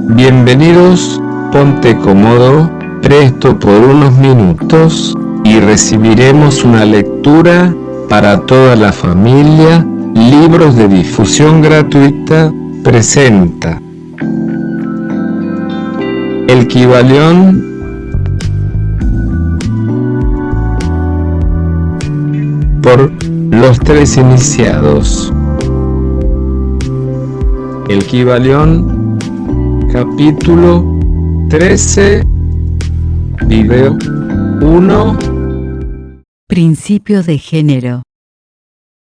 Bienvenidos, ponte cómodo, presto por unos minutos y recibiremos una lectura para toda la familia. Libros de difusión gratuita presenta El Kybalión por los tres iniciados. El Kybalión, capítulo 13, video 1. Principio de género.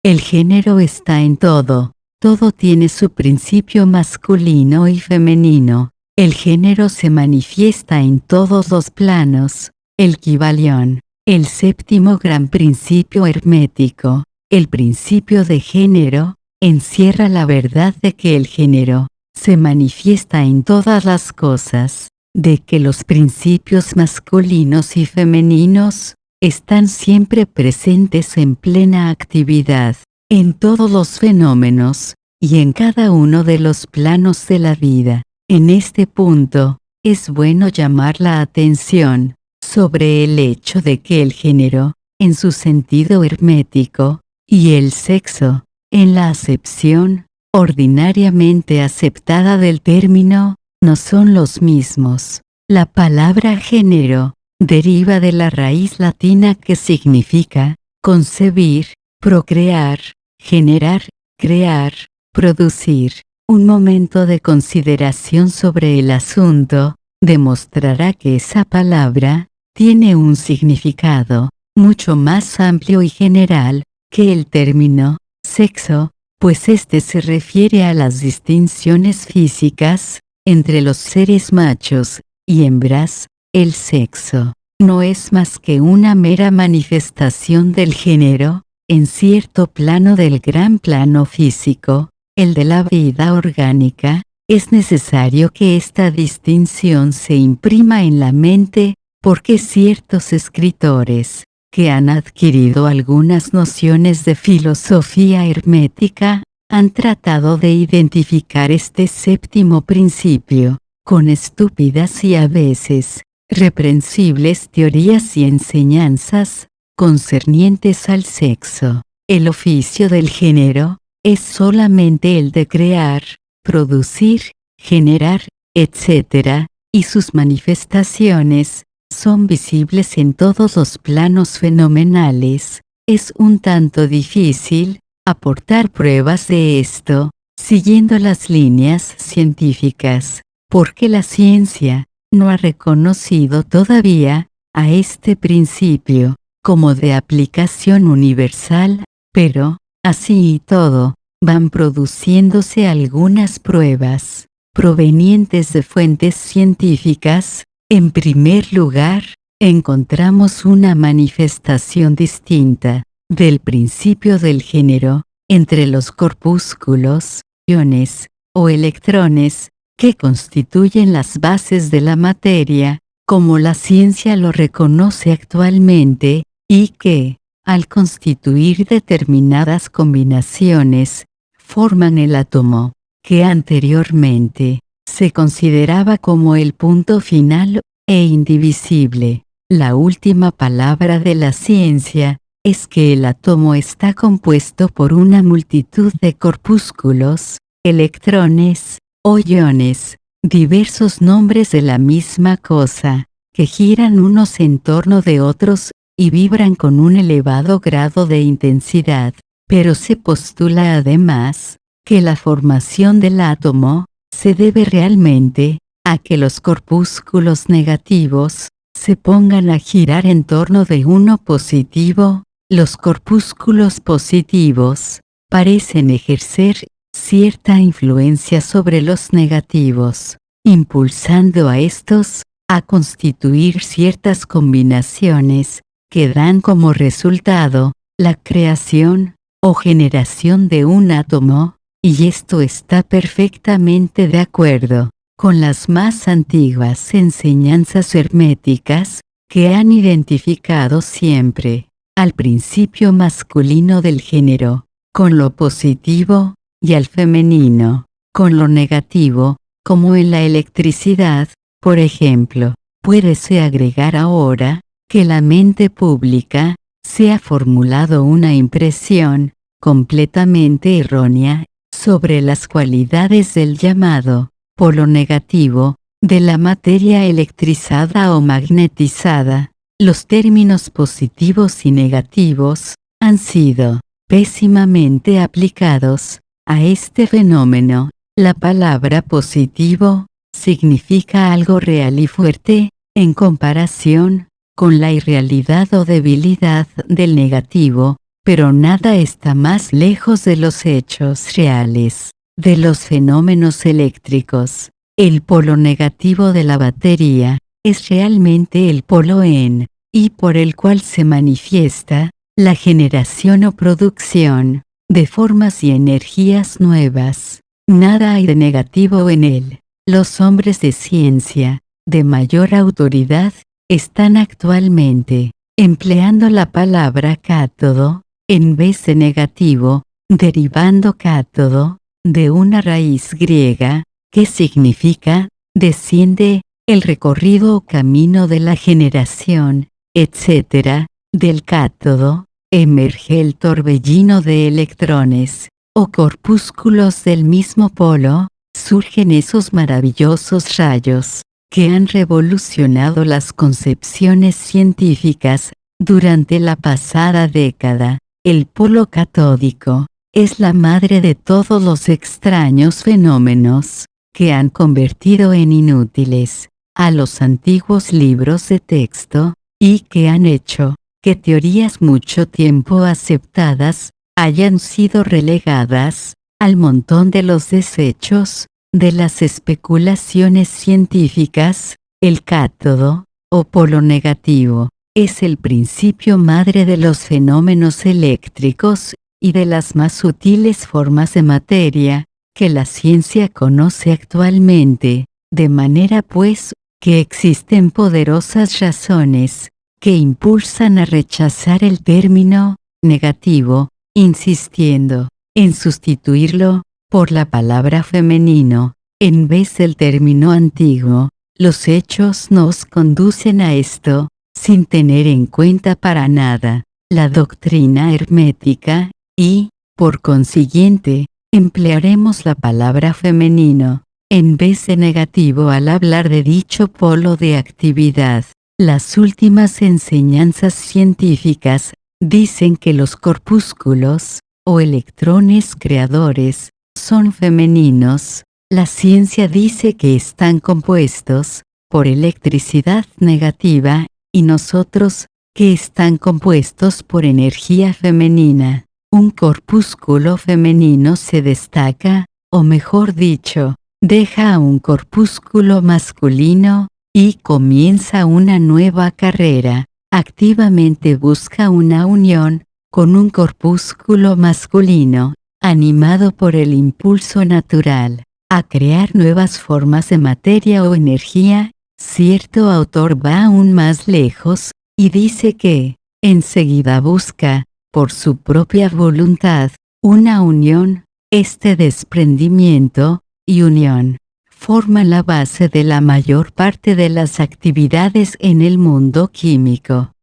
El género está en todo. Todo tiene su principio masculino y femenino. El género se manifiesta en todos los planos. El Kybalión, el séptimo gran principio hermético, el principio de género, encierra la verdad de que el género se manifiesta en todas las cosas, de que los principios masculinos y femeninos están siempre presentes en plena actividad, en todos los fenómenos, y en cada uno de los planos de la vida. En este punto, es bueno llamar la atención sobre el hecho de que el género, en su sentido hermético, y el sexo, en la acepción ordinariamente aceptada del término, no son los mismos. La palabra género deriva de la raíz latina que significa concebir, procrear, generar, crear, producir. Un momento de consideración sobre el asunto demostrará que esa palabra tiene un significado mucho más amplio y general que el término sexo, pues este se refiere a las distinciones físicas entre los seres machos y hembras. El sexo no es más que una mera manifestación del género, en cierto plano del gran plano físico, el de la vida orgánica. Es necesario que esta distinción se imprima en la mente, porque ciertos escritores, que han adquirido algunas nociones de filosofía hermética, han tratado de identificar este séptimo principio con estúpidas y a veces reprensibles teorías y enseñanzas concernientes al sexo. El oficio del género es solamente el de crear, producir, generar, etc., y sus manifestaciones son visibles en todos los planos fenomenales. Es un tanto difícil aportar pruebas de esto, siguiendo las líneas científicas, porque la ciencia no ha reconocido todavía a este principio como de aplicación universal, pero, así y todo, van produciéndose algunas pruebas provenientes de fuentes científicas. En primer lugar, encontramos una manifestación distinta del principio del género entre los corpúsculos, iones o electrones, que constituyen las bases de la materia, como la ciencia lo reconoce actualmente, y que, al constituir determinadas combinaciones, forman el átomo, que anteriormente se consideraba como el punto final e indivisible. La última palabra de la ciencia es que el átomo está compuesto por una multitud de corpúsculos, electrones o iones, diversos nombres de la misma cosa, que giran unos en torno de otros y vibran con un elevado grado de intensidad. Pero se postula además que la formación del átomo se debe realmente a que los corpúsculos negativos se pongan a girar en torno de uno positivo. Los corpúsculos positivos parecen ejercer cierta influencia sobre los negativos, impulsando a estos a constituir ciertas combinaciones que dan como resultado la creación o generación de un átomo, y esto está perfectamente de acuerdo con las más antiguas enseñanzas herméticas, que han identificado siempre al principio masculino del género con lo positivo y al femenino con lo negativo, como en la electricidad, por ejemplo. Puédese agregar ahora que la mente pública se ha formulado una impresión completamente errónea sobre las cualidades del llamado polo negativo de la materia electrizada o magnetizada. Los términos positivos y negativos han sido pésimamente aplicados a este fenómeno. La palabra positivo significa algo real y fuerte, en comparación con la irrealidad o debilidad del negativo, pero nada está más lejos de los hechos reales, de los fenómenos eléctricos. El polo negativo de la batería es realmente el polo en y por el cual se manifiesta la generación o producción de formas y energías nuevas. Nada hay de negativo en él. Los hombres de ciencia, de mayor autoridad, están actualmente empleando la palabra cátodo en vez de negativo, derivando cátodo de una raíz griega que significa desciende, el recorrido o camino de la generación, etc. Del cátodo emerge el torbellino de electrones o corpúsculos del mismo polo. Surgen esos maravillosos rayos que han revolucionado las concepciones científicas durante la pasada década. El polo catódico es la madre de todos los extraños fenómenos que han convertido en inútiles a los antiguos libros de texto y que han hecho que teorías mucho tiempo aceptadas hayan sido relegadas al montón de los desechos de las especulaciones científicas. El cátodo, o polo negativo, es el principio madre de los fenómenos eléctricos y de las más sutiles formas de materia que la ciencia conoce actualmente, de manera pues que existen poderosas razones que impulsan a rechazar el término negativo, insistiendo en sustituirlo por la palabra femenino, en vez del término antiguo. Los hechos nos conducen a esto, sin tener en cuenta para nada la doctrina hermética, y, por consiguiente, emplearemos la palabra femenino, en vez de negativo al hablar de dicho polo de actividad. Las últimas enseñanzas científicas dicen que los corpúsculos, o electrones creadores, son femeninos. La ciencia dice que están compuestos por electricidad negativa, y nosotros, que están compuestos por energía femenina. Un corpúsculo femenino se destaca, o mejor dicho, deja a un corpúsculo masculino, y comienza una nueva carrera. Activamente busca una unión con un corpúsculo masculino, animado por el impulso natural a crear nuevas formas de materia o energía. Cierto autor va aún más lejos y dice que, enseguida busca, por su propia voluntad, una unión. Este desprendimiento y unión forman la base de la mayor parte de las actividades en el mundo químico.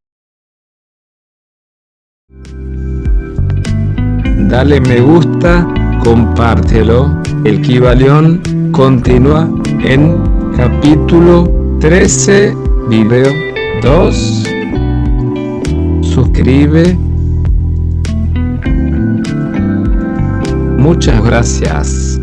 Dale me gusta, compártelo. El Kybalión continúa en capítulo 13, video 2. Suscribe. Muchas gracias.